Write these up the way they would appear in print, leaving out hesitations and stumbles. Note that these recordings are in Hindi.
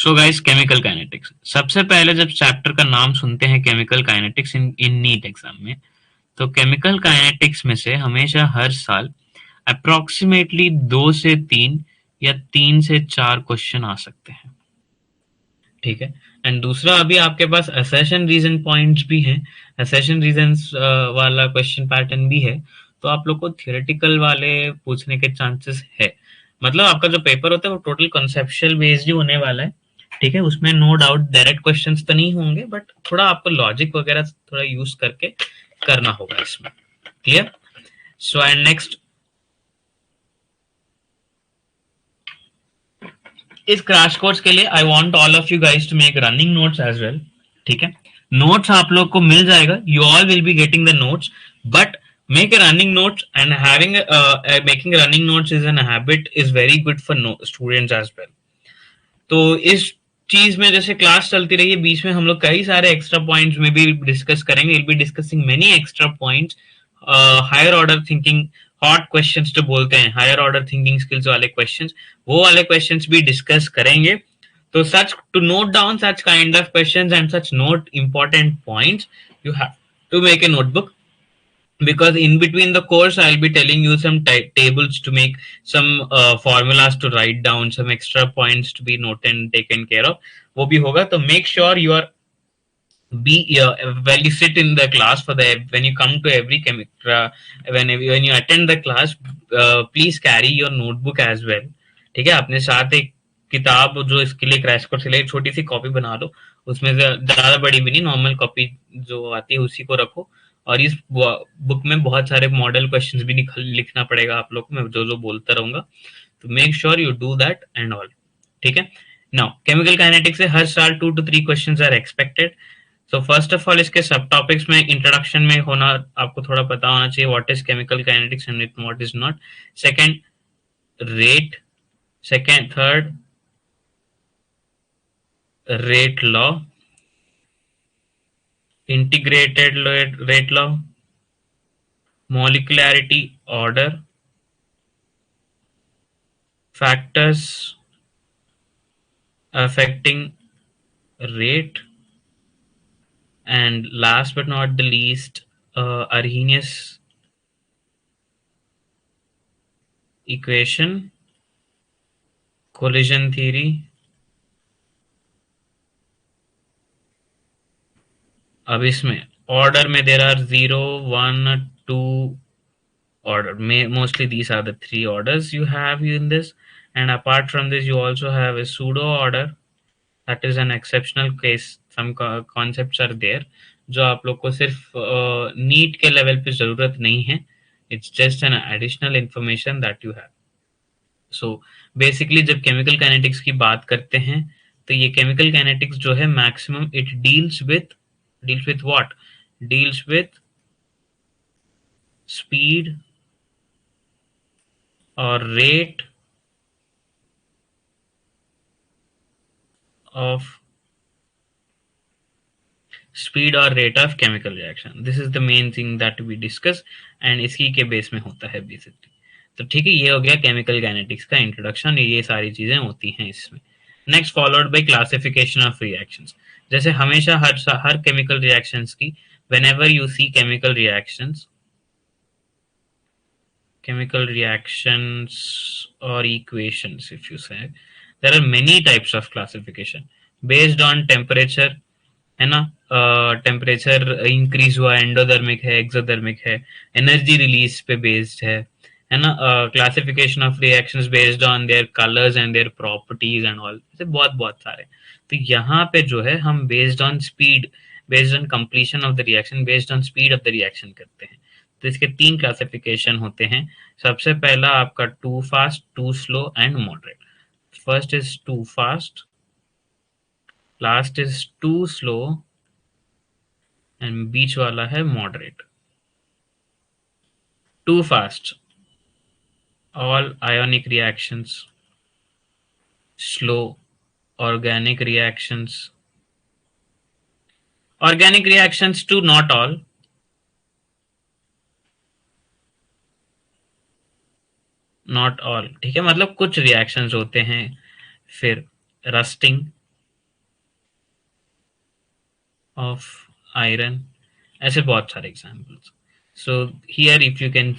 So guys, chemical kinetics. सबसे पहले जब चैप्टर का नाम सुनते हैं केमिकल काइनेटिक्स इन इन नीट एग्जाम में, तो केमिकल काइनेटिक्स में से हमेशा हर साल अप्रोक्सीमेटली 2 से 3 या 3 से 4 क्वेश्चन आ सकते हैं। ठीक है। एंड दूसरा, अभी आपके पास असेशन रीजन पॉइंट्स भी हैं, असेशन रीजंस वाला क्वेश्चन पैटर्न भी है। तो आप लोग को थियोरेटिकल वाले पूछने के चांसेस है। मतलब आपका जो पेपर होता है वो टोटल कॉन्सेप्चुअल बेस्ड ही होने वाला है। ठीक है, उसमें नो डाउट डायरेक्ट क्वेश्चंस तो नहीं होंगे, बट थोड़ा आपको लॉजिक वगैरह थोड़ा यूज करके करना होगा इसमें। क्लियर? सो एंड नेक्स्ट, इस क्रैश कोर्स के लिए I want all of you guys to make running notes as well. ठीक है, नोट्स आप लोग को मिल जाएगा, you all will be getting the notes, but make a running notes, and having making running notes is an habit is very good for students as well. तो इस चीज में जैसे क्लास चलती रही है, बीच में हम लोग कई सारे एक्स्ट्रा पॉइंट्स में भी डिस्कस करेंगे, will be discussing many extra points, higher order thinking, hot questions जो बोलते हैं, हायर ऑर्डर थिंकिंग स्किल्स वाले क्वेश्चंस, वो वाले क्वेश्चंस भी डिस्कस करेंगे। तो such to note down such kind of questions and such note important points, you have to make a notebook, because in between the course I'll be telling you some tables to make, some formulas to write down, some extra points to be noted and taken care of, वो भी होगा। तो make sure you are be when you sit in the class, for the when you come to every when you attend the class, please carry your notebook as well। ठीक है, अपने साथ एक किताब जो इसके लिए क्रैश कोर्स के लिए छोटी सी कॉपी बना लो, उसमें से ज्यादा बड़ी भी नहीं, नॉर्मल कॉपी जो आती है उसी को रखो। और इस बुक में बहुत सारे मॉडल क्वेश्चंस भी लिखना पड़ेगा आप लोग को, मैं जो जो बोलता रहूंगा। तो make sure you do that and all. ठीक है। नाउ केमिकल काइनेटिक्स से हर साल 2 to 3 questions are expected. So first of all, इसके सब टॉपिक्स में इंट्रोडक्शन में होना आपको थोड़ा पता होना चाहिए, what is chemical kinetics and what is not. Second, rate. Second, third, rate law, integrated rate law, molecularity order, factors affecting rate, and last but not the least, Arrhenius equation, collision theory। अब इसमें order में there are 0, 1, 2 order. Mostly these are the 3 orders you have in this, and apart from this you also have a pseudo order, that is an exceptional case, some concepts are there जो आप लोग को सिर्फ नीट के लेवल पे जरूरत नहीं है, it's just an additional information that you have. So basically जब केमिकल काइनेटिक्स की बात करते हैं, तो ये केमिकल काइनेटिक्स जो है maximum it deals with what, deals with speed और रेट ऑफ स्पीड और rate of chemical reaction, this is the main thing that we discuss, and इसी के बेस में होता है बेसिकली। तो ठीक है, ये हो गया केमिकल काइनेटिक्स का इंट्रोडक्शन, ये सारी चीजें होती हैं इसमें। Next followed bye classification of reactions. जैसे हमेशा हर केमिकल रिएक्शंस की, whenever you see chemical reactions or equations, if you say, there are many types of classification based on temperature, है ना। टेम्परेचर इंक्रीज हुआ, एंडोदर्मिक है, एक्सोदर्मिक है, एनर्जी रिलीज पे बेस्ड है ना। Classification of reactions based on their colours and their properties and all, ऐसे बहुत बहुत सारे। तो यहाँ पे जो है हम based on speed, based on completion of the reaction, based on speed of the reaction करते हैं। तो इसके 3 क्लासिफिकेशन होते हैं। सबसे पहला आपका too fast, too slow and moderate. First is too fast, last is too slow, and बीच वाला है moderate. Too fast, all ionic reactions, slow, organic reactions, organic reactions too, not all, not all। ठीक है, मतलब कुछ रिएक्शंस होते हैं। फिर रस्टिंग, of iron, ऐसे बहुत सारे examples. So here if you can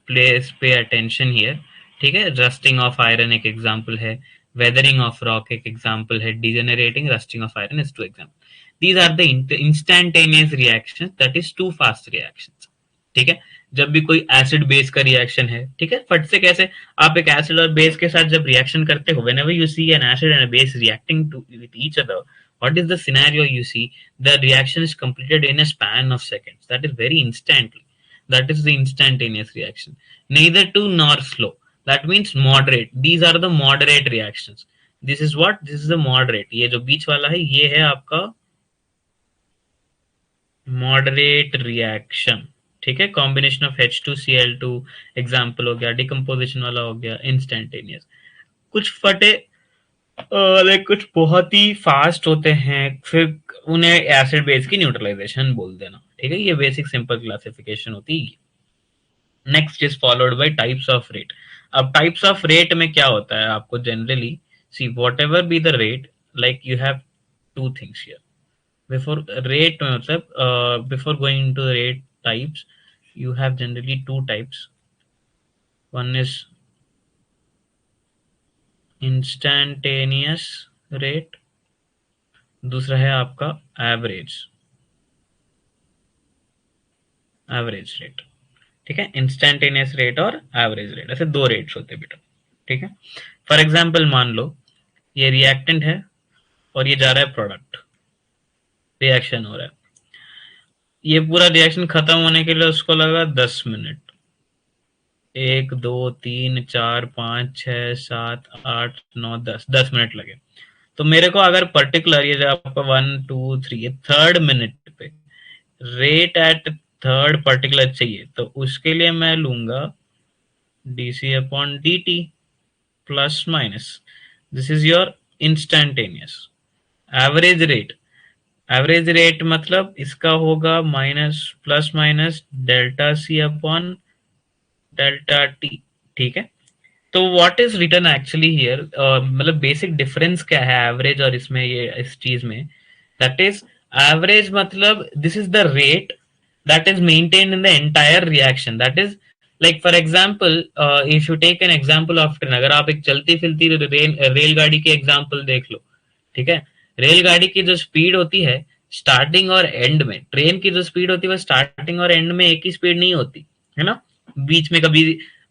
place pay attention here, ठीक है. रस्टिंग ऑफ आयरन एक एग्जांपल है, वेदरिंग ऑफ रॉक एक एग्जांपल है, degenerating rusting of iron is two example. These are the instantaneous reactions, that is too fast reactions. ठीक है. जब भी कोई एसिड बेस का रिएक्शन है, ठीक है, फट से कैसे आप एक एसिड और बेस के साथ जब रिएक्शन करते हो, whenever you see an acid and a base reacting to with each other, what is the scenario you see? The reaction is completed in a span of seconds. That is very instantly. That is the instantaneous reaction. Neither too nor slow. That means moderate. These are the moderate reactions. This is what? This is the moderate. ये जो बीच वाला है ये है आपका मॉडरेट रिएक्शन. ठीक है. कॉम्बिनेशन ऑफ H2Cl2 एग्जाम्पल हो गया, डिकम्पोजिशन वाला हो गया, इंस्टेंटेनियस. कुछ फटे लाइक कुछ बहुत ही फास्ट होते हैं, फिर उन्हें एसिड बेस की न्यूट्रलाइजेशन बोल देना. ठीक है. ये बेसिक सिंपल क्लासिफिकेशन होती है. Next is followed by types of rate. अब टाइप्स ऑफ रेट में क्या होता है आपको generally see whatever be the rate, like you have two things here. Before rate में मतलब before going to rate types, you have generally two types. One is instantaneous rate, दूसरा है आपका एवरेज रेट. ठीक है. इंस्टेंटेनियस रेट और एवरेज रेट, ऐसे दो रेट्स होते हैं बेटा. ठीक है. फॉर एग्जांपल मान लो ये रिएक्टेंट है और ये जा रहा है प्रोडक्ट, रिएक्शन हो रहा है. ये पूरा रिएक्शन खत्म होने के लिए उसको लगा 10 मिनट. 1 2 3 4 5 6 7 8 9 10 मिनट लगे. तो मेरे को अगर पर्टिकुलर ये जो आपका 1 2 3 थर्ड मिनट पे रेट एट थर्ड पर्टिकुलर चाहिए, तो उसके लिए मैं लूंगा dc upon dt plus minus. This is your instantaneous. Average rate मतलब इसका होगा minus plus minus delta C upon delta T. ठीक है. तो what is return actually here, मतलब बेसिक डिफरेंस क्या है एवरेज और इसमें, ये इस चीज में, दैट इज एवरेज मतलब this is the rate that is maintained in the entire reaction. That is like for example if you take an example of train, अगर आप एक चलती फिरती रेलगाड़ी की एग्जांपल देख लो. ठीक है. रेलगाड़ी की जो स्पीड होती है स्टार्टिंग और एंड में, ट्रेन की जो स्पीड होती है वो स्टार्टिंग और एंड में एक ही स्पीड नहीं होती है ना. बीच में कभी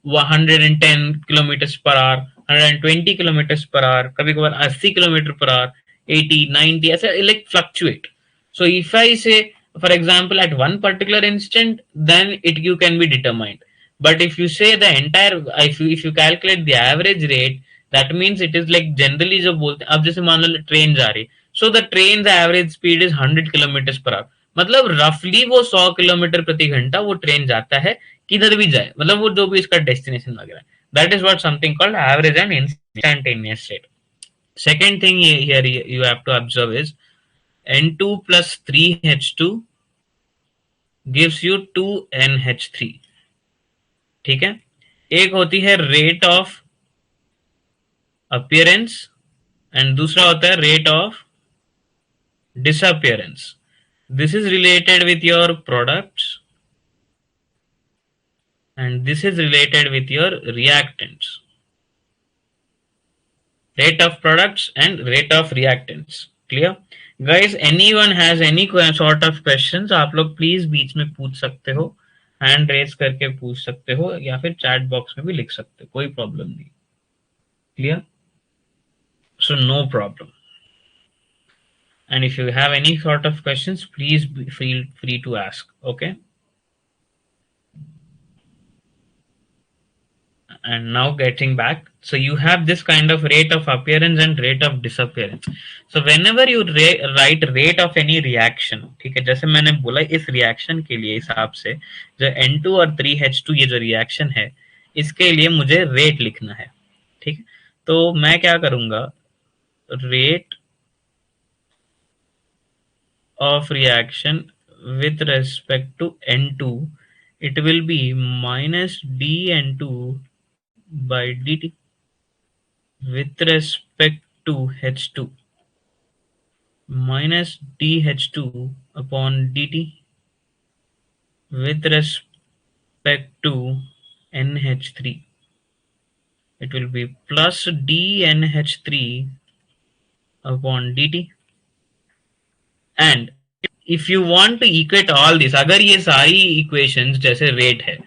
110 kilometre per hour, 120 kilometre per hour, कभी कभार 80 किलोमीटर पर आवर, 80 90, ऐसे like fluctuate. So if I say, for example, at one particular instant, then you can be determined. But if you say the entire, if you calculate the average rate, that means it is like generally जो बोलते हैं, अब जैसे मान लो ट्रेन जा रही है, so the train's average speed is 100 kilometre per hour. मतलब रफली वो 100 किलोमीटर प्रति घंटा वो ट्रेन जाता है, किधर भी जाए, मतलब वो जो भी इसका डेस्टिनेशन वगैरह. That is what something called average and instantaneous rate. Second thing here you have to observe is N2 plus 3H2 gives you 2NH3. ठीक है. एक होती है रेट ऑफ अपीयरेंस एंड दूसरा होता है rate of disappearance. This is related with your products and this is related with your reactants. Rate of products and rate of reactants. Clear? Guys, anyone has any sort of questions, आप लोग प्लीज बीच में पूछ सकते हो, हैंड रेज करके पूछ सकते हो या फिर चैट बॉक्स में भी लिख सकते हो, कोई प्रॉब्लम नहीं. Clear? So no problem. And if you have any sort of questions, please feel free to ask. Okay. And now getting back, so you have this kind of rate of appearance and rate of disappearance. So whenever you write rate of any reaction, ठीक है, जैसे मैंने बोला इस रिएक्शन के लिए हिसाब से जो N2 और 3H2 ये जो रिएक्शन है इसके लिए मुझे रेट लिखना है. ठीक है. तो मैं क्या करूंगा, rate of reaction with respect to N2, it will be minus dN2 by dt with respect to H2. minus dH2 upon dt with respect to NH3. It will be plus dNH3 upon dt. And if you want to equate all this, अगर ये सारी equations जैसे rate है,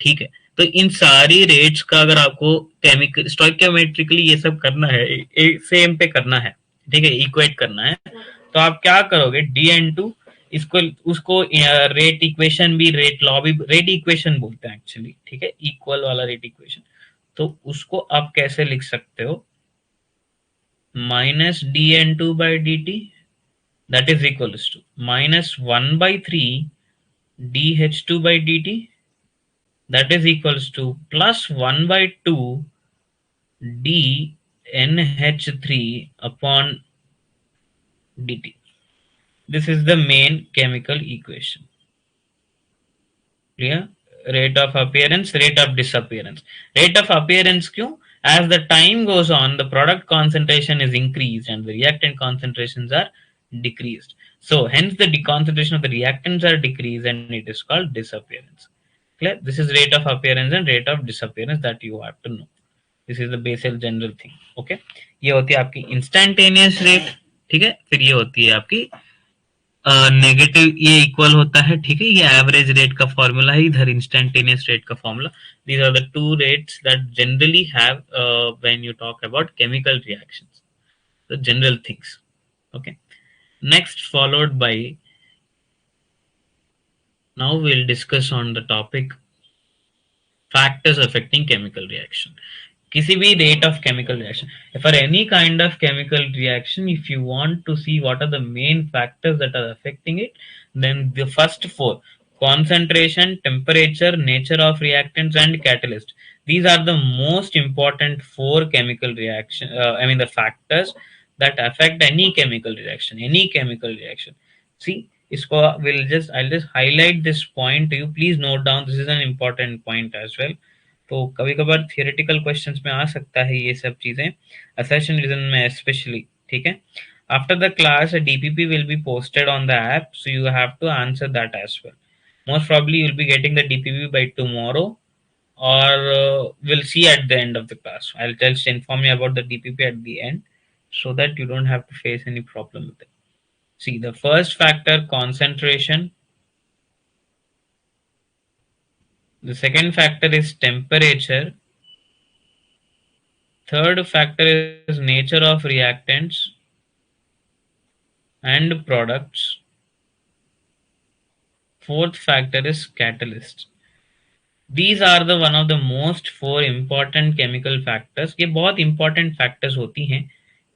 ठीक है, तो इन सारी rates का अगर आपको केमिकल स्टोइकियोमेट्रिकली ये सब करना है, सेम पे करना है, ठीक है, इक्वेट करना है, तो आप क्या करोगे, डी एन टू, इसको उसको रेट इक्वेशन भी, रेट लॉ भी, रेट इक्वेशन बोलते हैं एक्चुअली, ठीक है, इक्वल वाला रेट इक्वेशन, तो उसको आप कैसे लिख सकते हो, minus D N two by D T, that is equals to minus 1 by 3 dH2 by dt, that is equals to plus 1 by 2 dNH3 upon dt. This is the main chemical equation. Clear? Rate of appearance, rate of disappearance. Rate of appearance क्यों? As the time goes on, the product concentration is increased and the reactant concentrations are decreased. So hence the concentration of the reactants are decreased and it is called disappearance. Clear? This is rate of appearance and rate of disappearance that you have to know. This is the basic general thing. Okay? ये होती है आपकी instantaneous rate, ठीक है, फिर ये होती है आपकी नेगेटिव, ये इक्वल होता है, ठीक है, ये एवरेज रेट का फॉर्मूला है, इधर इंस्टेंटेनियस रेट का formula. These are the two rates that generally have when you talk about chemical reactions, the general things. Okay, next followed by, now we will discuss on the topic factors affecting chemical reaction. किसी भी rate of chemical reaction, for any kind of chemical reaction, if you want to see what are the main factors that are affecting it, then the first four: concentration, temperature, nature of reactants, and catalyst. These are the most important four chemical reaction, the factors that affect any chemical reaction, see, इसको I'll just highlight this point to you. Please note down, this is an important point as well. तो कभी कभार थियोरेटिकल क्वेश्चंस में आ सकता है ये सब चीजें, असर्शन रीजन में स्पेशली, ठीक है. After the class a DPP will be posted on the app, so you have to answer that as well. Most probably you'll be getting the DPP by tomorrow, or we'll see at the end of the class. I'll just inform you about the DPP at the end so that you don't have to face any problem with it. See, the first factor, concentration. The second factor is temperature. Third factor is nature of reactants and products. Fourth factor is catalyst. These are the one of the most four important chemical factors. ये बहुत important factors होती हैं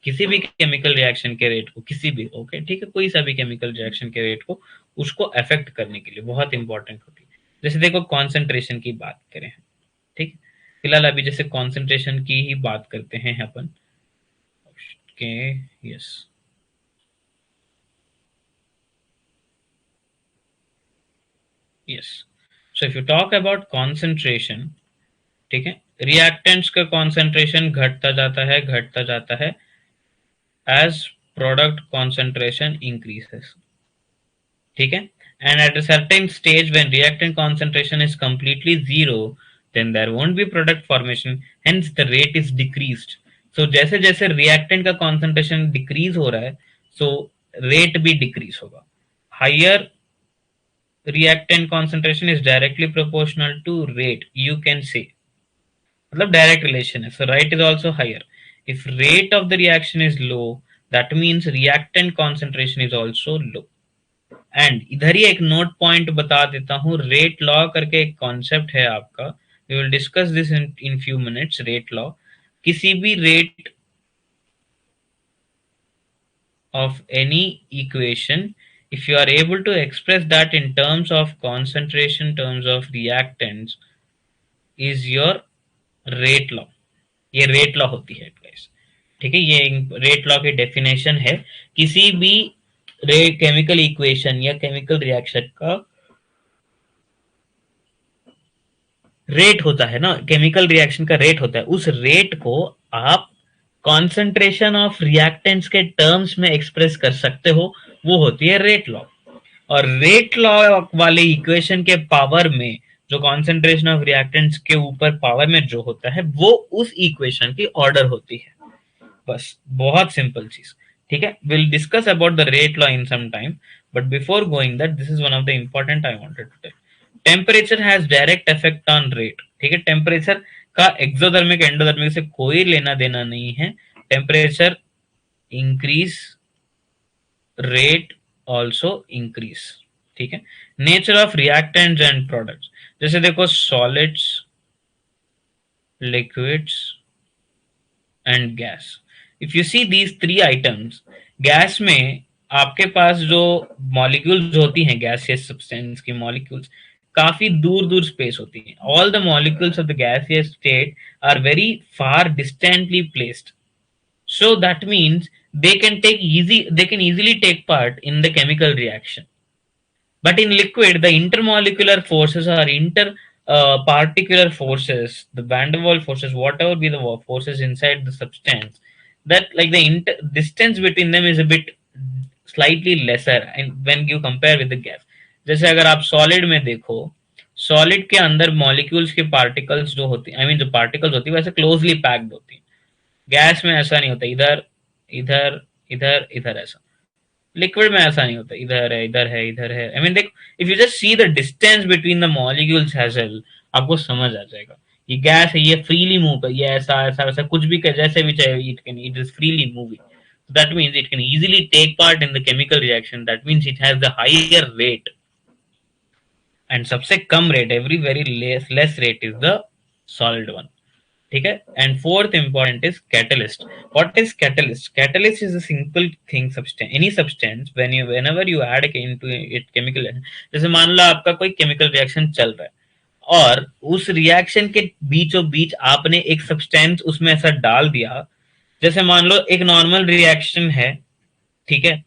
किसी भी chemical reaction के रेट को, किसी भी, ओके, ठीक है, कोई सा भी chemical reaction के रेट को, उसको अफेक्ट करने के लिए बहुत इंपॉर्टेंट होती है. जैसे देखो कॉन्सेंट्रेशन की बात करें, ठीक, फिलहाल अभी जैसे कॉन्सेंट्रेशन की ही बात करते हैं अपन. Okay, yes, yes. So if you talk about concentration, ठीक है, रिएक्टेंट्स का कॉन्सेंट्रेशन घटता जाता है एज प्रोडक्ट कॉन्सेंट्रेशन इंक्रीजेस, ठीक है. And at a certain stage, when reactant concentration is completely zero, then there won't be product formation, hence the rate is decreased. So जैसे जैसे reactant का concentration decrease हो रहा है, so rate भी decrease होगा. Higher reactant concentration is directly proportional to rate, you can say, मतलब direct relation है. So rate is also higher. If rate of the reaction is low, that means reactant concentration is also low. And इधर ही एक नोट पॉइंट बता देता हूं, रेट लॉ करके एक कॉन्सेप्ट है आपका, we will discuss this in few minutes. Rate law, किसी भी rate of any equation, if you are able to express that in terms of concentration, terms of reactants, is your rate law. ये रेट लॉ होती है guys, ठीक है, ये रेट लॉ की डेफिनेशन है. किसी भी केमिकल इक्वेशन या केमिकल रिएक्शन का रेट होता है ना, केमिकल रिएक्शन का रेट होता है, उस रेट को आप कॉन्सेंट्रेशन ऑफ रिएक्टेंट्स के टर्म्स में एक्सप्रेस कर सकते हो, वो होती है रेट लॉ। और रेट लॉ वाले इक्वेशन के पावर में जो कॉन्सेंट्रेशन ऑफ रिएक्टेंट्स के ऊपर पावर में जो होता है वो उस इक्वेशन की ऑर्डर होती है। बस बहुत सिंपल चीज, ठीक है। Will discuss about the rate law in some time, but before going that this is one of the important I wanted to tell. Temperature has direct effect on rate, ठीक है। टेम्परेचर का एक्सोथर्मिक एंडोथर्मिक से कोई लेना देना नहीं है। Temperature increase, rate also increase, ठीक है। Nature of reactants and products, जैसे देखो solids, liquids and gas. If you see these three items, gas में आपके पास जो मॉलिक्यूल्स होती हैं, गैसियस सब्सटेंस की मॉलिक्यूल्स काफी दूर दूर स्पेस होती हैं। All the molecules of the gaseous state are very far distantly placed, so that means they can easily take part in the chemical reaction. But in liquid, the intermolecular forces or inter particular forces, the van der Waals forces, whatever be the forces inside the substance, that like the distance between them is a bit slightly lesser and when you compare with the gas. जैसे अगर आप सॉलिड में देखो, सॉलिड के अंदर मॉलिक्यूल्स के पार्टिकल्स जो होती आई मीन जो पार्टिकल्स होती है वैसे क्लोजली पैक्ड होती है। गैस में ऐसा नहीं होता, इधर इधर इधर इधर ऐसा। लिक्विड में ऐसा नहीं होता, इधर है इधर है इधर है। आई मीन देख, if you just see the distance between the molecules as well, आपको समझ आ जाएगा। ये गैस है, ये फ्रीली मूव कर, ये ऐसा ऐसा वैसा कुछ भी कर, जैसे भी चाहे it is freely moving. That means it can easily take part in the chemical reaction, that means it has the higher rate. And सबसे कम rate, every very less rate is the solid one, ठीक है। And fourth important is catalyst. What is catalyst? Catalyst is a simple thing, substance, any substance whenever you add into it chemical, जैसे मान लो आपका कोई केमिकल रिएक्शन चल रहा है और उस रिएक्शन के बीचों बीच आपने एक सब्सटेंस उसमें ऐसा डाल दिया। जैसे मान लो एक नॉर्मल रिएक्शन है, ठीक है।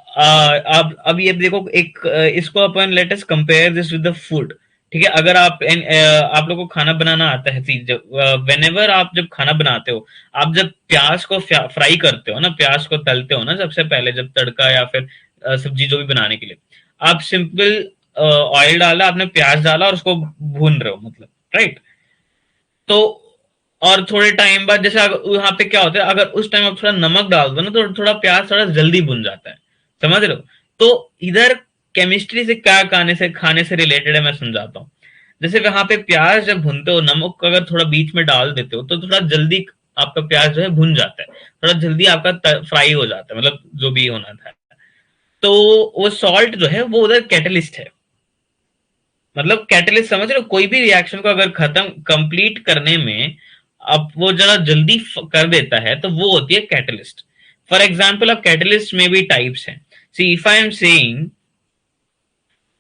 अब ये देखो, एक इसको अपन let us compare this with the food, ठीक है। अगर आप लोग को खाना बनाना आता है, वेनेवर आप जब खाना बनाते हो, आप जब प्याज को फ्राई करते हो ना, प्याज को तलते हो ना, सबसे पहले जब तड़का या फिर सब्जी जो भी बनाने के लिए, आप सिंपल ऑयल डाला, आपने प्याज डाला और उसको भून रहे हो, मतलब राइट। तो और थोड़े टाइम बाद जैसे वहां पे क्या होता है, अगर उस टाइम आप थोड़ा नमक डाल दो ना तो थोड़ा प्याज थोड़ा जल्दी भुन जाता है, समझ रहे हो। तो इधर केमिस्ट्री से क्या खाने से रिलेटेड है, मैं समझाता हूँ। जैसे वहां पे प्याज जब भुनते हो, नमक अगर थोड़ा बीच में डाल देते हो तो थोड़ा जल्दी आपका प्याज जो है भुन जाता है, थोड़ा जल्दी आपका फ्राई हो जाता है, मतलब जो भी होना था। तो वो सॉल्ट जो है वो उधर कैटलिस्ट है। मतलब कैटलिस्ट समझ रहे हो, कोई भी रिएक्शन को अगर खत्म कंप्लीट करने में अब वो जरा जल्दी कर देता है तो वो होती है कैटलिस्ट। फॉर एग्जाम्पल, अब कैटलिस्ट में भी टाइप्स हैं। See if I am saying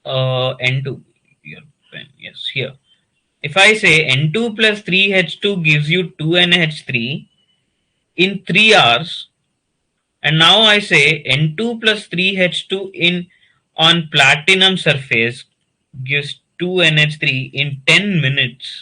N2, your pen, yes, here. If I say N2 plus 3H2 gives you 2NH3 in 3 hours, and now I say N2 plus 3H2 in on platinum surface gives 2NH3 in 10 minutes.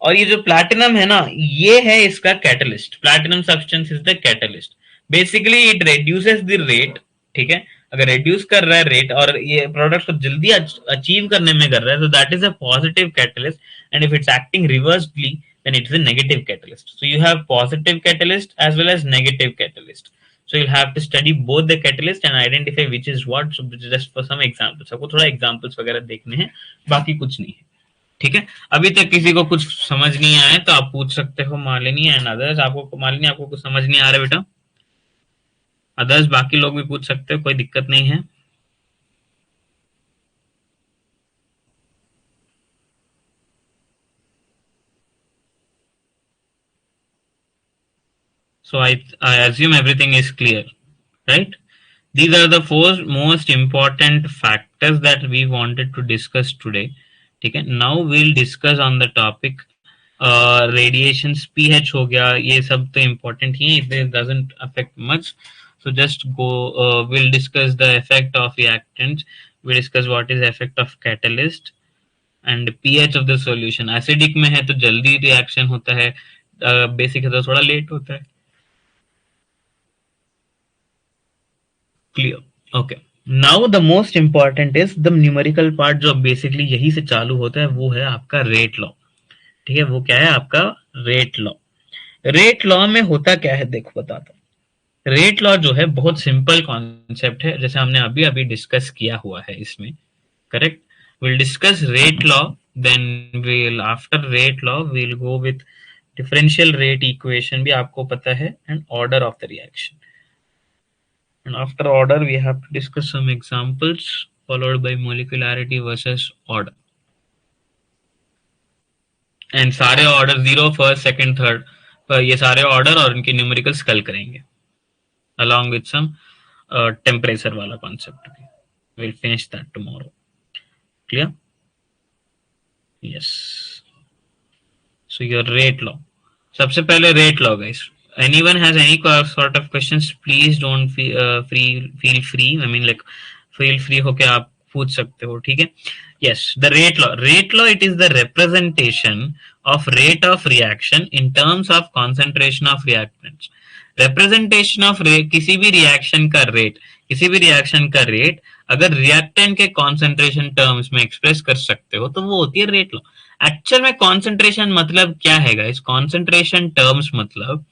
और ये जो प्लैटिनम है ना, ये है इसका catalyst. Platinum substance is the catalyst. Basically it reduces the rate, ठीक है। अगर रिड्यूस कर रहा है रेट और ये प्रोडक्ट को जल्दी अचीव करने में कर रहा है, तो that is a positive catalyst. And if it's acting reversely then it is a negative catalyst. So you have positive catalyst as well as negative catalyst. So you'll have to study both the catalyst and identify which is what. So just for some examples, आपको थोड़ा examples वगैरह देखने हैं, बाकी कुछ नहीं है, ठीक है। अभी तक किसी को कुछ समझ नहीं आया तो आप पूछ सकते हो, मालिनी एंड अदर्स। आपको मालिनी, आपको कुछ समझ नहीं आ रहा बेटा? अदर्स बाकी लोग भी पूछ सकते हो, कोई दिक्कत नहीं है। So I assume everything is clear, right? These are the four most important factors that we wanted to discuss today. ठीक है, now we'll discuss on the topic radiations. pH हो गया, ये सब तो important ही है, it doesn't affect much. So just go, we'll discuss the effect of reactants. We discuss what is effect of catalyst and pH of the solution. Acidic में है तो जल्दी reaction होता है, बेसिक है तो थोड़ा लेट होता है. Clear. Okay. Now the most important is the numerical part, जो बेसिकली यही से चालू होता है, वो है आपका रेट लॉ. ठीक है, वो क्या है आपका रेट लॉ. रेट लॉ में होता क्या है देखो बताता हूँ. रेट लॉ जो है बहुत सिंपल कॉन्सेप्ट है, जैसे हमने अभी अभी डिस्कस किया हुआ है इसमें. Correct. Will discuss rate law, then will after rate law will go with differential rate equation, भी आपको पता है, and order of the reaction. And after order, we have to discuss some examples followed by molecularity versus order. And सारे order zero first second third, ये सारे ऑर्डर और इनके न्यूमेरिकल्स कल करेंगे along with some temperature वाला concept भी. We'll finish that tomorrow. Clear? Yes. So your rate law. सबसे पहले rate law guys. Anyone has any sort of questions, please don't feel free. I mean like feel free होके आप पूछ सकते हो. ठीक है. Yes, the rate law. Rate law, it is the representation of rate of reaction in terms of concentration of reactants. Representation of किसी भी reaction का rate, किसी भी reaction का rate अगर reactant के concentration terms में express कर सकते हो तो वो होती है rate law. एक्चुअल में कॉन्सेंट्रेशन मतलब क्या है गाइस? कॉन्सेंट्रेशन टर्म्स मतलब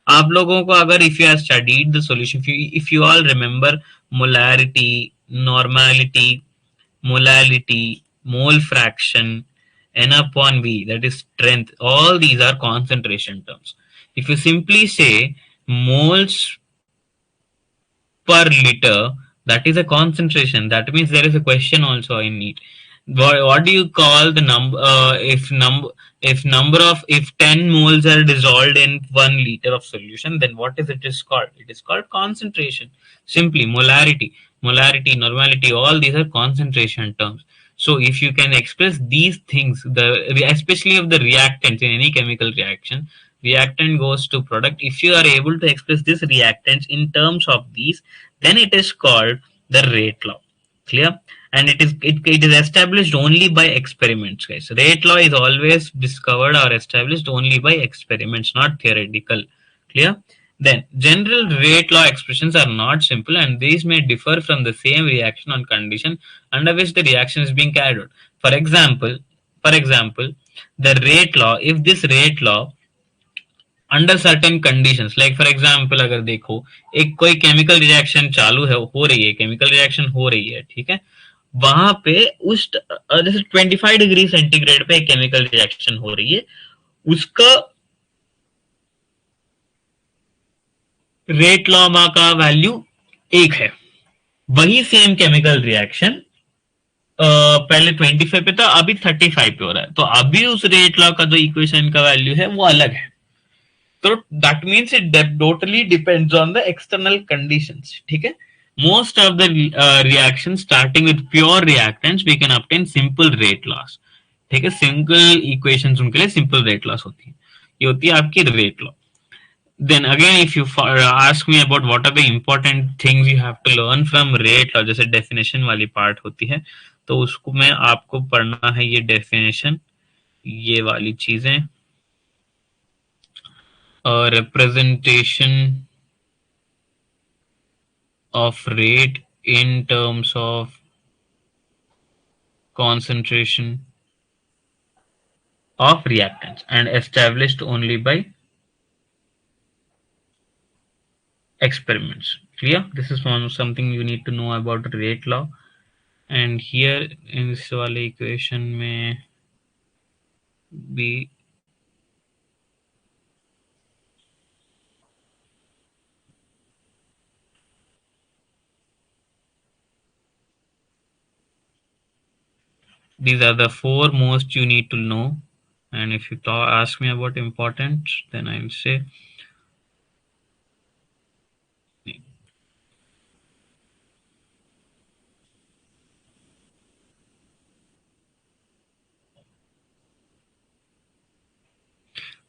आप लोगों को अगर if you have studied the solution, if you all remember molarity, normality, molality, mole fraction, n upon v, that is strength, all these are concentration terms. If you simply say moles per liter, that is a concentration. That means there is a question also I need. What do you call the number, if 10 moles are dissolved in 1 liter of solution, then what is it is called? It is called concentration. Simply molarity, normality, all these are concentration terms. So if you can express these things, especially of the reactants in any chemical reaction, reactant goes to product. If you are able to express this reactants in terms of these, then it is called the rate law. Clear? And it is established only by experiments, guys. Rate law is always discovered or established only by experiments, not theoretical. Clear? Then general rate law expressions are not simple, and these may differ from the same reaction on condition under which the reaction is being carried out. For example, the rate law, if this rate law under certain conditions, like for example अगर देखो एक कोई केमिकल रिएक्शन चालू है, हो रही है, केमिकल रिएक्शन हो रही है, ठीक है, वहां पे उस जैसे 25 डिग्री सेंटीग्रेड पे एक केमिकल रिएक्शन हो रही है, उसका रेट लॉ का वैल्यू 1 है. वही सेम केमिकल रिएक्शन पहले 25 पे था, अभी 35 पे हो रहा है, तो अभी उस रेट लॉ का जो इक्वेशन का वैल्यू है वो अलग है. तो that means it totally depends on the external conditions. ठीक है. Most of the reaction starting with pure reactants we can obtain simple rate laws. ठीक है. सिंगल इक्वेशंस उनके लिए सिंपल रेट लॉस होती है. ये होती है आपकी rate law. Then again, if you ask me about what are the important things you have to learn from rate law, जैसे definition वाली part होती है, तो उसको में आपको पढ़ना है ये definition, ये वाली चीजें, representation of rate in terms of concentration of reactants and established only by experiments. Clear? This is something you need to know about rate law. And here in this वाले equation में भी these are the 4 most you need to know. And if you ask me about importance, then I'll say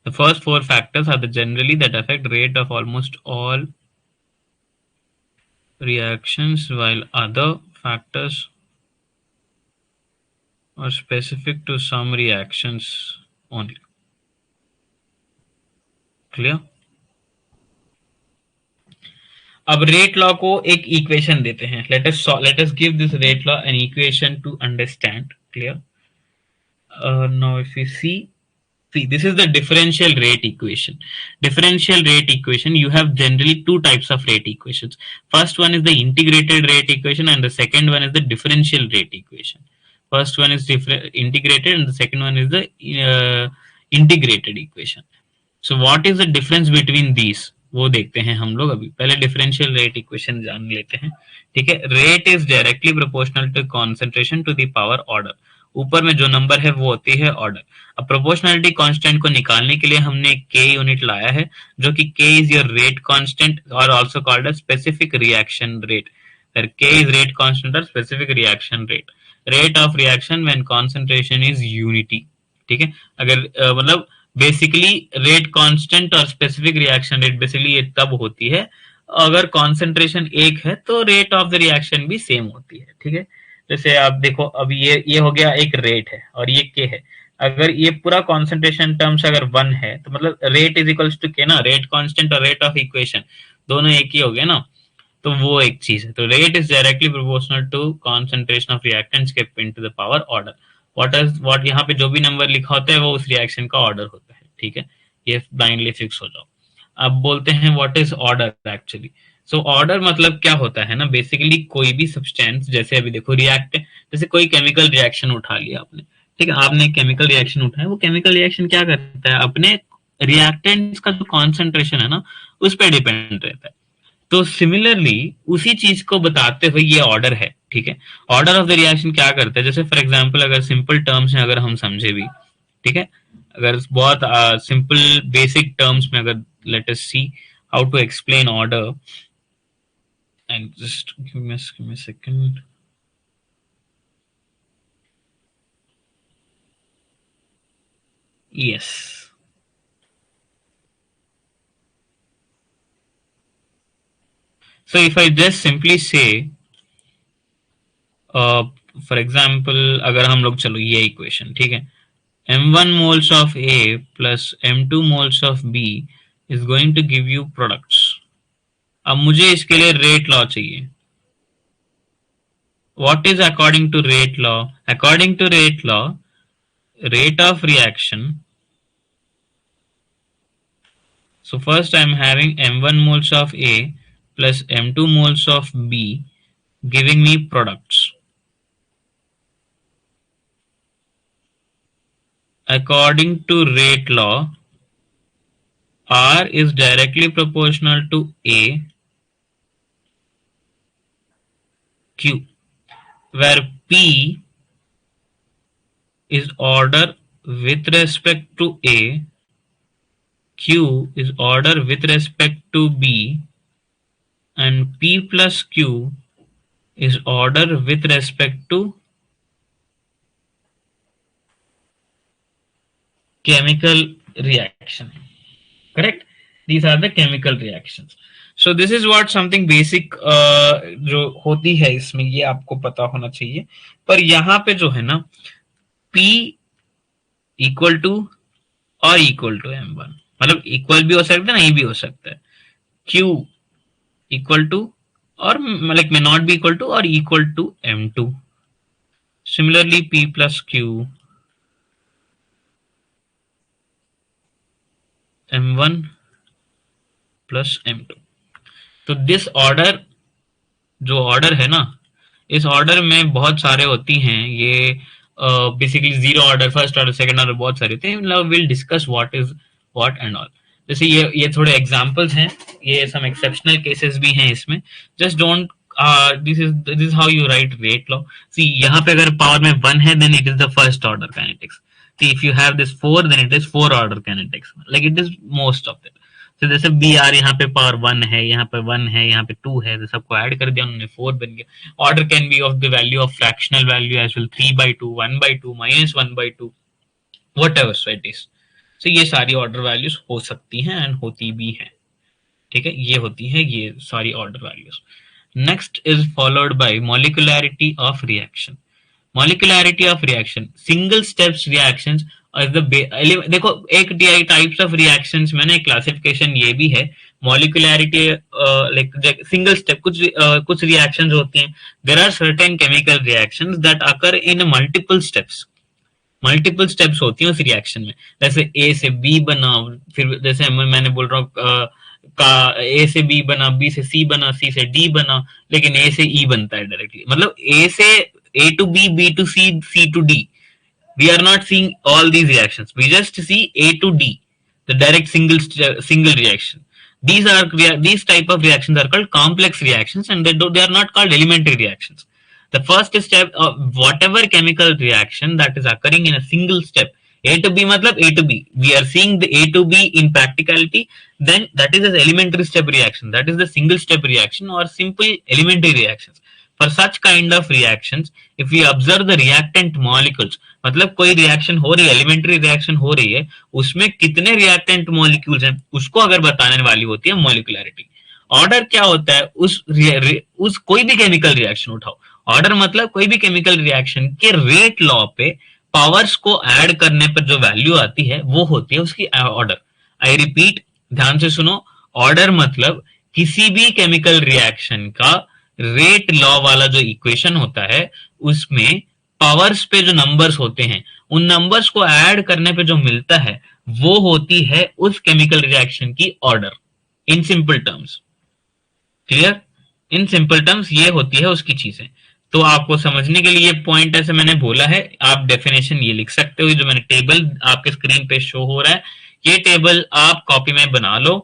the first 4 factors are the generally that affect rate of almost all reactions, while other factors are specific to some reactions only. Clear? अब रेट लॉ को एक इक्वेशन देते हैं. Let us give this rate law an equation two understand. Clear? Now if we see, this is the differential rate equation. Differential rate equation, you have generally two types of rate equations. First one is the integrated rate equation and the second one is the differential rate equation. First one is integrated and the second one is the integrated equation. So what is the difference between these, वो देखते हैं हम लोग. अभी पहले डिफरेंशियल रेट इक्वेशन जान लेते हैं. ठीक है. Rate is directly proportional to concentration to the power order. ऊपर में जो नंबर है वो होती है ऑर्डर. अब प्रोपोर्शनलिटी कांस्टेंट को निकालने के लिए हमने के यूनिट लाया है, जो कि K is your rate constant और also called as specific reaction rate. K is rate constant और specific reaction rate. Rate of reaction when concentration is unity. ठीक है. अगर मतलब बेसिकली रेट कांस्टेंट और स्पेसिफिक रिएक्शन रेट बेसिकली ये तब होती है अगर कॉन्सेंट्रेशन एक है तो रेट ऑफ द रिएक्शन भी सेम होती है. ठीक है. जैसे आप देखो, अब ये हो गया एक रेट है और ये के है. अगर ये पूरा कॉन्सेंट्रेशन टर्म्स अगर 1 है तो मतलब रेट इज इक्वल्स टू के ना. रेट कांस्टेंट और रेट ऑफ इक्वेशन दोनों एक ही हो गए ना. तो वो एक चीज है. तो rate is directly proportional to concentration of reactants kept into the power order. What यहाँ पे जो भी नंबर लिखा होता है वो उस रिएक्शन का ऑर्डर होता है. ठीक है. ये ब्लाइंडली फिक्स हो जाओ. अब बोलते हैं what is order actually. So order मतलब क्या होता है ना, बेसिकली कोई भी सब्सटेंस, जैसे अभी देखो रिएक्ट, जैसे कोई केमिकल रिएक्शन उठा लिया आपने. ठीक है. आपने केमिकल रिएक्शन उठाया, वो केमिकल रिएक्शन क्या करता है, अपने रिएक्टेंट्स का जो कॉन्सेंट्रेशन है ना उस पर डिपेंड रहता है. तो सिमिलरली उसी चीज को बताते हुए ये ऑर्डर है. ठीक है. ऑर्डर ऑफ द रिएक्शन क्या करता है, जैसे फॉर एग्जांपल अगर सिंपल टर्म्स में अगर हम समझे भी, ठीक है, अगर बहुत सिंपल बेसिक टर्म्स में अगर let us see how to explain order. And just give me a second. Yes. So if I just simply say for example अगर हम लोग, चलो ये इक्वेशन, ठीक है, m1 moles of A plus m2 moles of B is going to give you products. अब मुझे इसके लिए रेट लॉ चाहिए. What is according to rate law? According to rate law, rate of reaction. So first I am having m1 moles of A plus m2 moles of B giving me products. According to rate law, R is directly proportional to A Q, where P is order with respect to A, Q is order with respect to B, and P plus Q is order with respect to chemical reaction. Correct? These are the chemical reactions. So this is what something basic जो होती है इसमें, ये आपको पता होना चाहिए. पर यहाँ पे जो है ना, P इक्वल टू और इक्वल टू m1, मतलब इक्वल भी हो सकता है, नहीं भी हो सकता है. Q इक्वल टू और मतलब may not be equal to और equal to m2. Similarly P plus Q m1 plus m2. तो दिस ऑर्डर, जो ऑर्डर है ना, इस ऑर्डर में बहुत सारे होती हैं. ये basically zero order, first order, second order बहुत सारे होते हैं. Will discuss what is what and all. जैसे ये थोड़े एग्जांपल्स हैं, ये सम एक्सेप्शनल केसेस भी हैं इसमें. Just don't this is how you write rate law. See यहाँ पे अगर पावर में 1 है then it is the first order kinetics. See, if you have this 4, then it is 4 order kinetics. Like it is most of it. So जैसे बी आर यहाँ पे पावर 1 है, यहाँ पे 1 है, यहाँ पे 2 है, तो सबको ऐड कर दिया उन्होंने, 4 बन गया. Order can be of the value of fractional value as well, 3/2, 1/2, -1/2, whatever so it is. So ये सारी ऑर्डर वैल्यूज हो सकती हैं एंड होती भी हैं. ठीक है. ये होती है ये सारी order values. Next is followed by molecularity of reaction. Molecularity of reaction, single steps reactions और देखो एक टाइप्स ऑफ रिएक्शंस में ना क्लासिफिकेशन ये भी है, मॉलिक्युलैरिटी लाइक सिंगल स्टेप, कुछ रिएक्शंस होती हैं, there are certain chemical reactions that occur in multiple steps, multiple steps होती हैं उस रिएक्शन में, जैसे ए से बी बना, फिर जैसे मैंने बोल रहा हूँ का ए से बी बना, बी से सी बना, सी से डी बना, लेकिन ए से ई बनता है डायरेक्टली, मतलब ए से A to B, B to C, C to D, we are not seeing all these reactions, we just see A to D, the direct single reaction. These type of reactions are called complex reactions, and they are not called elementary reactions. The first step of whatever chemical reaction that is occurring in a single step, A to B matlab A to B, we are seeing the A to B in practicality, then that is an elementary step reaction, that is the single step reaction or simple elementary reactions. For such kind of reactions, if we observe the reactant molecules, मतलब कोई रिएक्शन हो रही है, एलिमेंट्री रिएक्शन हो रही है, उसमें कितने रिएक्टेंट मॉलिक्यूल्स हैं, उसको अगर बताने वाली होती है मॉलिक्युलैरिटी. ऑर्डर क्या होता है, उस कोई भी केमिकल रिएक्शन उठाओ, ऑर्डर मतलब कोई भी केमिकल रिएक्शन के रेट लॉ पे पावर्स को ऐड करने पर जो वैल्यू आती है वो होती है उसकी ऑर्डर. आई रिपीट, ध्यान से सुनो, ऑर्डर मतलब किसी भी केमिकल रिएक्शन का रेट लॉ वाला जो इक्वेशन होता है उसमें पावर्स पे जो नंबर्स होते हैं, उन नंबर्स को ऐड करने पे जो मिलता है वो होती है उस केमिकल रिएक्शन की order. In simple terms, clear, in simple terms ये होती है उसकी चीजें. तो आपको समझने के लिए पॉइंट ऐसे मैंने बोला है, आप डेफिनेशन ये लिख सकते हो, जो मैंने टेबल आपके स्क्रीन पे शो हो रहा है, ये टेबल आप कॉपी में बना लो.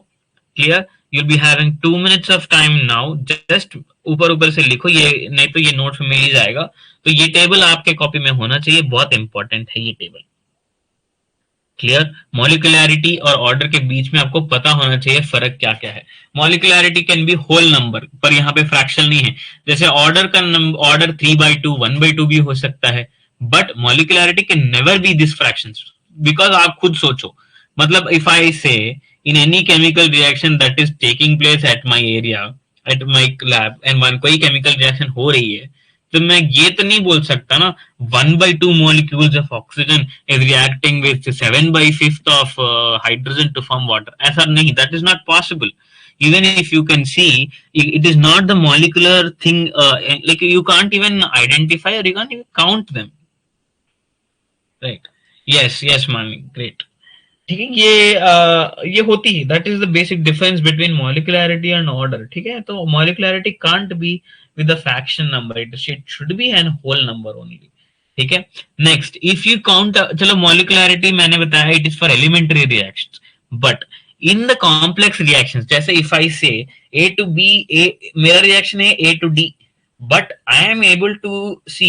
Clear, you'll be having 2 minutes of time now, just ऊपर से लिखो ये, नहीं तो ये नोट्स में मिल ही जाएगा. तो ये टेबल आपके कॉपी में होना चाहिए, बहुत इंपॉर्टेंट है ये टेबल. क्लियर, मॉलिक्युलैरिटी और ऑर्डर के बीच में आपको पता होना चाहिए फर्क क्या क्या है. मॉलिक्युलैरिटी कैन बी होल नंबर, पर यहाँ पे फ्रैक्शन नहीं है. जैसे ऑर्डर का ऑर्डर 3/2 1/2 भी हो सकता है, but molecularity can never be this fractions, because आप खुद सोचो, मतलब इफ आई से in any chemical reaction that is taking place at my area, at my lab, and one कोई chemical reaction हो रही है, तो मैं ये तो नहीं बोल सकता ना 1/2 molecules of oxygen is reacting with 7/5 of hydrogen to form water. ऐसा नहीं, that is not possible. Even if you can see, it is not the molecular thing, like you can't even identify or you can't even count them. Right? Yes, Mani, great. ठीक है, ये होती है, that is the basic difference between molecularity and order. ठीक है, तो molecularity can't be with the fraction number, it should be an whole number only. ठीक है, नेक्स्ट, इफ यू काउंट, चलो मॉलिक्युलैरिटी मैंने बताया it is for elementary reactions, but in the complex reactions, जैसे if I say A to B, मेरा रिएक्शन है A to D, but I am able to see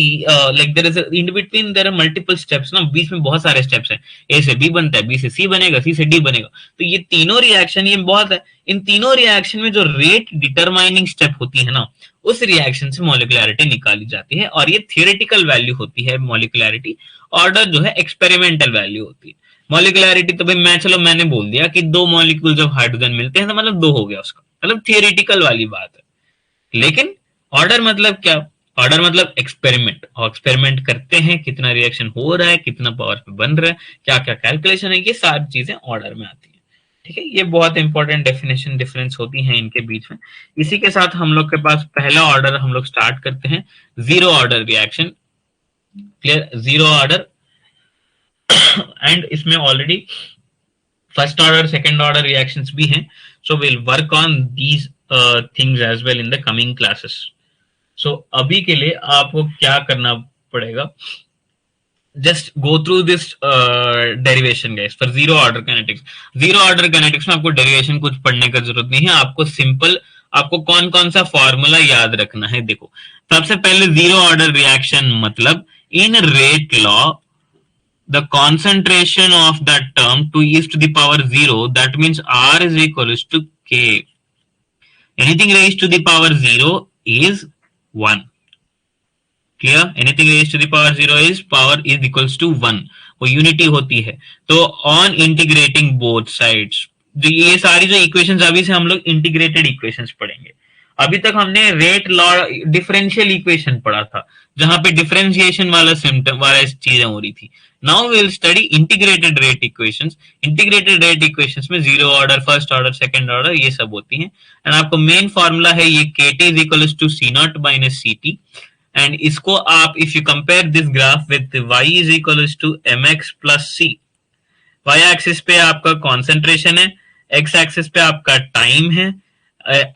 like there is in between there are multiple steps ना, बीच में बहुत सारे steps हैं, A से B बनता है, B से C बनेगा, C से D बनेगा, तो ये तीनों रिएक्शन ये बहुत है. इन तीनों रिएक्शन में जो रेट डिटरमाइनिंग स्टेप होती है ना, उस रिएक्शन से मॉलिक्युलैरिटी निकाली जाती है, और ये थियोरेटिकल वैल्यू होती है मॉलिक्युलैरिटी. ऑर्डर जो है एक्सपेरिमेंटल वैल्यू होती है. मॉलिक्युलैरिटी तो भाई चलो मैंने बोल दिया कि 2 मॉलिक्यूल जब हाइड्रोजन मिलते हैं तो मतलब 2 हो गया, उसका मतलब थियोरेटिकल वाली बात है. लेकिन ऑर्डर मतलब क्या, ऑर्डर मतलब एक्सपेरिमेंट, और एक्सपेरिमेंट करते हैं, कितना रिएक्शन हो रहा है, कितना पावर पे बन रहा है, क्या क्या कैलकुलेशन है, ये सारी चीजें ऑर्डर में आती है. ठीक है, ये बहुत इंपॉर्टेंट डेफिनेशन डिफरेंस होती हैं इनके बीच में. इसी के साथ हम लोग के पास पहला ऑर्डर हम लोग स्टार्ट करते हैं, zero order reaction. Clear, zero order, and इसमें already first order second order reactions भी हैं, so will work on these things as well in the coming classes. So अभी के लिए आपको क्या करना पड़ेगा, just go through this derivation guys for zero order kinetics. Zero order kinetics में आपको डेरिवेशन कुछ पढ़ने का जरूरत नहीं है, आपको सिंपल, आपको कौन कौन सा फॉर्मूला याद रखना है. देखो, सबसे पहले जीरो ऑर्डर रिएक्शन मतलब in rate law the concentration of that term to e to the power 0, that means r is equal to k. Anything raised to the power 0 is 1. Clear? Anything raised to the power 0 is equals to 1. वो यूनिटी होती है. तो ऑन इंटीग्रेटिंग बोथ साइड्स, ये सारी जो इक्वेशंस अभी से हम लोग इंटीग्रेटेड इक्वेशंस पढ़ेंगे. अभी तक हमने रेट लॉ डिफरेंशियल इक्वेशन पढ़ा था, जहां पे डिफरेंशिएशन वाला सिम्टम वाला चीजें हो रही थी. Now will study integrated rate equations. Integrated rate equations में zero order, first order, second order ये सब होती हैं. एंड आपको मेन फॉर्मूला है ये kT is equal to C naught minus C T. And इसको आप if you compare this graph with y is equal to M X plus C. y axis पे आपका कॉन्सेंट्रेशन है, x एक्सिस पे आपका टाइम है,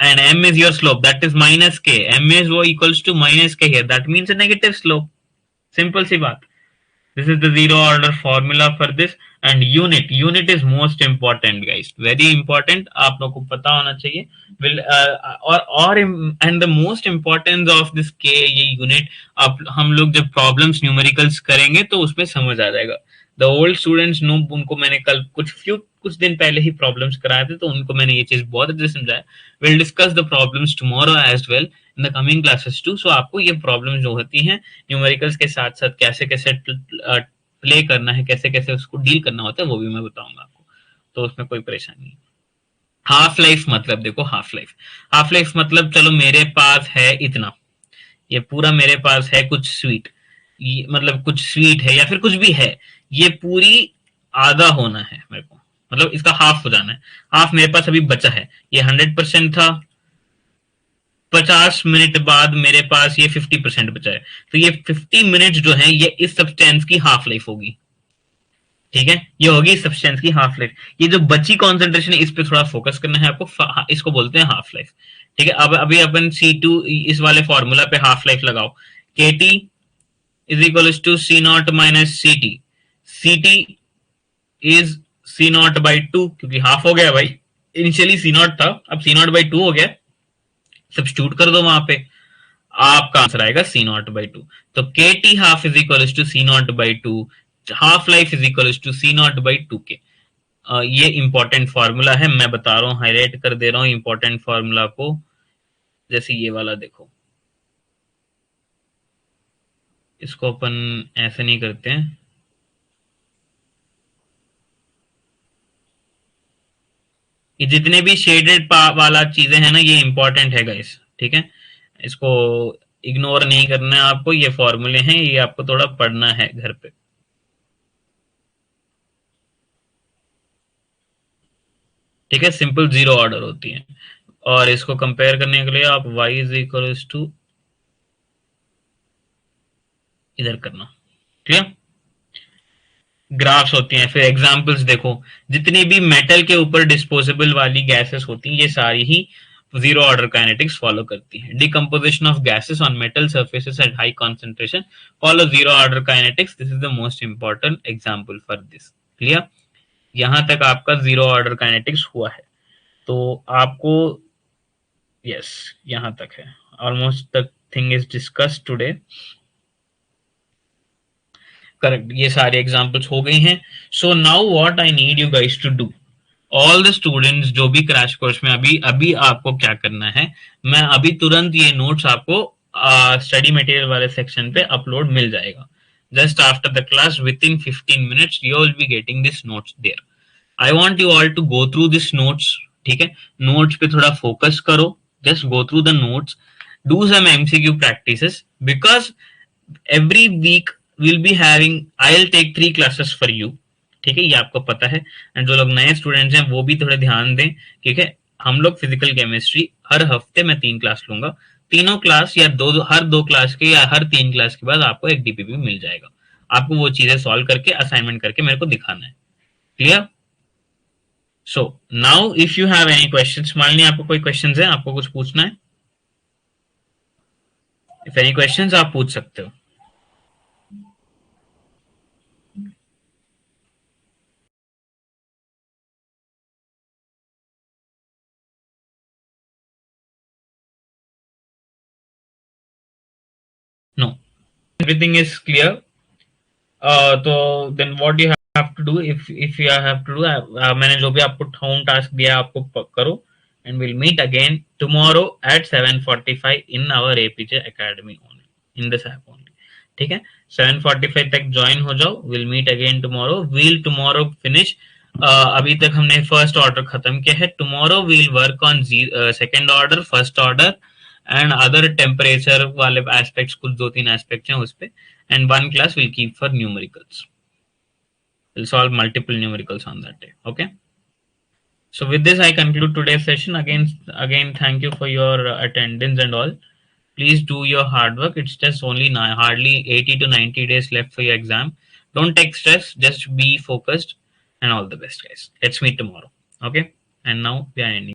and m is your slope, that is minus k. M is वो equals to minus k here, that means a negative slope. Simple सी बात. This is the zero order formula for this. And unit is most important guys, very important, आप लोग को पता होना चाहिए. will और and the most importance of this k, ये unit आप हम लोग जब problems numericals करेंगे तो उसमें समझ आ जाएगा. द ओल्ड स्टूडेंट्स नो, उनको मैंने कल कुछ दिन पहले ही प्रॉब्लम्स कराए थे, तो उनको मैंने ये चीज बहुत अच्छे से समझाया. Will discuss the problems tomorrow as well in the coming classes too. सो आपको ये प्रॉब्लम जो होती हैं न्यूमेरिकल्स के साथ साथ कैसे कैसे प्ले करना है, कैसे कैसे उसको डील करना होता है, वो भी मैं बताऊंगा आपको. तो उसमें कोई परेशानी नहीं. हाफ लाइफ मतलब देखो, हाफ लाइफ मतलब चलो मेरे पास है इतना, ये पूरा मेरे पास है कुछ स्वीट, मतलब कुछ स्वीट है या फिर कुछ भी है, ये पूरी आधा होना है मेरे को, मतलब इसका हाफ हो जाना है. हाफ मेरे पास अभी बचा है, ये 100% था, 50 मिनट बाद मेरे पास ये 50% बचा है, तो ये 50 मिनट जो है ये इस सब्सटेंस की हाफ लाइफ होगी. ठीक है, ये होगी सब्सटेंस की हाफ लाइफ. ये जो बची कॉन्सेंट्रेशन है इस पे थोड़ा फोकस करना है आपको, इसको बोलते हैं हाफ लाइफ. ठीक है, अब अभी अपन C2 इस वाले फॉर्मूला पे हाफ लाइफ लगाओ. KT is equals to C naught minus CT. CT is C naught by 2, क्योंकि हाफ हो गया भाई, इनिशियली C naught था, अब C naught by 2 हो गया, सब्स्टिट्यूट कर दो वहां पे, आपका आंसर आएगा C naught by 2. तो KT half is equal to C naught by 2, half life is equal to C naught by 2K. ये इंपॉर्टेंट फॉर्मूला है, मैं बता रहा हूँ, हाईलाइट कर दे रहा हूँ इंपॉर्टेंट फॉर्मूला को. जैसे ये वाला देखो, इसको अपन ऐसे नहीं करते हैं, ये जितने भी शेडेड वाला चीजें हैं ना ये इंपॉर्टेंट है गाइस. ठीक है, इसको इग्नोर नहीं करना है आपको, ये फॉर्मूले हैं, ये आपको थोड़ा पढ़ना है घर पे. ठीक है, सिंपल जीरो ऑर्डर होती है. और इसको कंपेयर करने के लिए आप y इज इक्वल टू इधर करना. क्लियर, ग्राफ्स होती हैं. फिर एग्जांपल्स देखो, जितनी भी मेटल के ऊपर डिस्पोजेबल वाली गैसेस होती हैं ये सारी ही जीरो ऑर्डर काइनेटिक्स फॉलो करती हैं. Decomposition of gases on metal surfaces at high concentration follow zero order kinetics. This is the most important example for this. Clear, यहां तक आपका जीरो ऑर्डर काइनेटिक्स हुआ है, तो आपको यस यहां तक है. Almost the thing is discussed today. Correct, ये सारे एग्जांपल्स हो गई हैं. So now what I need you guys to do, all the students जो भी क्रैश कोर्स में अभी आपको क्या करना है, मैं अभी तुरंत ये नोट्स आपको स्टडी मटेरियल वाले सेक्शन पे अपलोड मिल जाएगा. Just after the class within 15 minutes you will be getting this notes there. I want you all to go through this notes. ठीक है, नोट्स पे थोड़ा फोकस करो, just go through the notes, do some MCQ practices, because every week we'll be having, I'll take 3 classes for you. ठीक है, ये आपको पता है. एंड जो लोग नए स्टूडेंट्स हैं वो भी थोड़े ध्यान दें. ठीक है, हम लोग फिजिकल केमिस्ट्री हर हफ्ते मैं 3 क्लास लूंगा. तीनों क्लास या हर 2 क्लास के या हर 3 क्लास के बाद आपको एक डीपीपी मिल जाएगा. आपको वो चीजें सॉल्व करके असाइनमेंट करके मेरे को दिखाना है. Clear, so now if you have any questions, मान लीजिए आपको कोई क्वेश्चंस है, आपको कुछ पूछना है, इफ एनी क्वेश्चंस आप पूछ सकते हो. No, everything is clear. तो then what you have to do, if you have to do, मैंने जो भी आपको होम टास्क दिया आपको करो. And we'll meet again tomorrow at 7:45 in our APJ Academy only, in this app only. ठीक है, 7:45 तक ज्वाइन हो जाओ. We'll meet again tomorrow. We'll tomorrow finish अभी तक हमने फर्स्ट ऑर्डर खत्म किया है. Tomorrow will work on second order, first order and other temperature वाले एस्पेक्ट्स, कुछ दो तीन एस्पेक्ट्स हैं उस पे. And one class will keep for numericals. We'll solve multiple numericals on that day. Okay. So with this, I conclude today's session. Again, thank you for your attendance and all. Please do your hard work. It's just only hardly 80 to 90 days left for your exam. Don't take stress. Just be focused and all the best, guys. Let's meet tomorrow. Okay. And now we are ending.